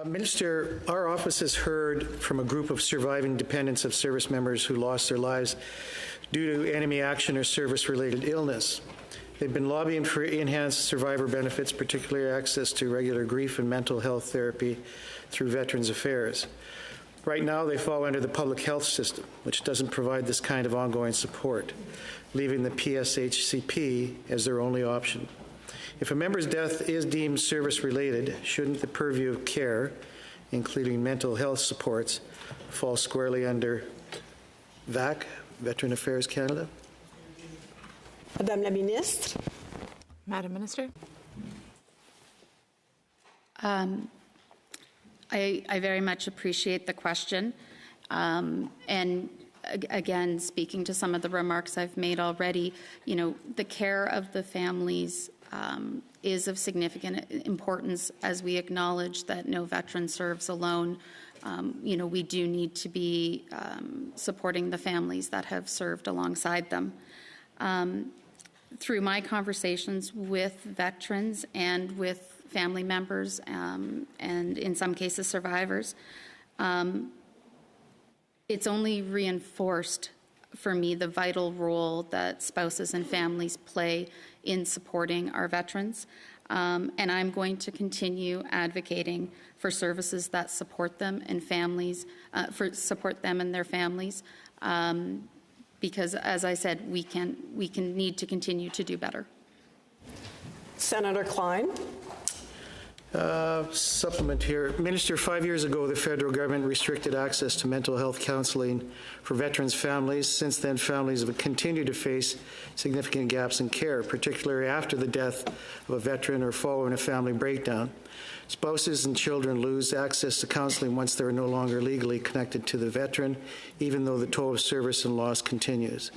Minister, our office has heard from a group of surviving dependents of service members who lost their lives due to enemy action or service-related illness. They've been lobbying for enhanced survivor benefits, particularly access to regular grief and mental health therapy through Veterans Affairs. Right now, they fall under the public health system, which doesn't provide this kind of ongoing support, leaving the PSHCP as their only option. If a member's death is deemed service-related, shouldn't the purview of care, including mental health supports, fall squarely under VAC, Veteran Affairs Canada? Madame la Ministre. Madam Minister. I very much appreciate the question. And again, speaking to some of the remarks I've made already, you know, the care of the families is of significant importance as we acknowledge that no veteran serves alone. You know, we do need to be supporting the families that have served alongside them. Through my conversations with veterans and with family members and in some cases survivors, it's only reinforced for me the vital role that spouses and families play in supporting our veterans. And I'm going to continue advocating for services that support them and families, support them and their families, because, as I said, we need to continue to do better. Senator Klyne. Supplement here. Minister, 5 years ago, the federal government restricted access to mental health counseling for veterans' families. Since then, families have continued to face significant gaps in care, particularly after the death of a veteran or following a family breakdown. Spouses and children lose access to counseling once they are no longer legally connected to the veteran, even though the toll of service and loss continues.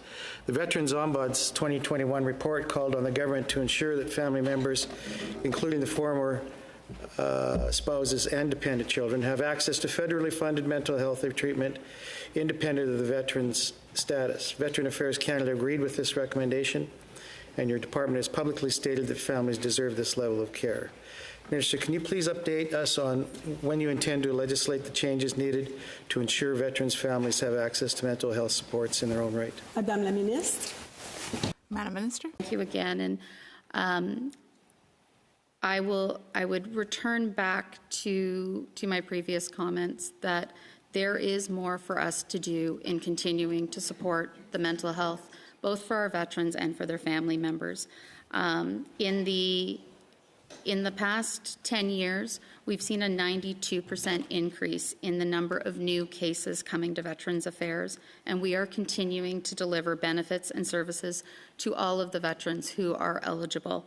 The Veterans Ombuds 2021 report called on the government to ensure that family members, including the former spouses and dependent children, have access to federally funded mental health treatment independent of the veteran's status. Veteran Affairs Canada agreed with this recommendation, and your department has publicly stated that families deserve this level of care. Minister, can you please update us on when you intend to legislate the changes needed to ensure veterans' families have access to mental health supports in their own right? Madame la Ministre. Madam Minister. Thank you again. And I would return back to my previous comments that there is more for us to do in continuing to support the mental health, both for our veterans and for their family members. In the past 10 years, we've seen a 92% increase in the number of new cases coming to Veterans Affairs, and we are continuing to deliver benefits and services to all of the veterans who are eligible.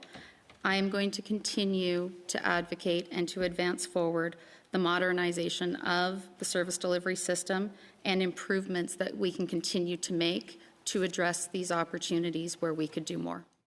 I am going to continue to advocate and to advance forward the modernization of the service delivery system and improvements that we can continue to make to address these opportunities where we could do more.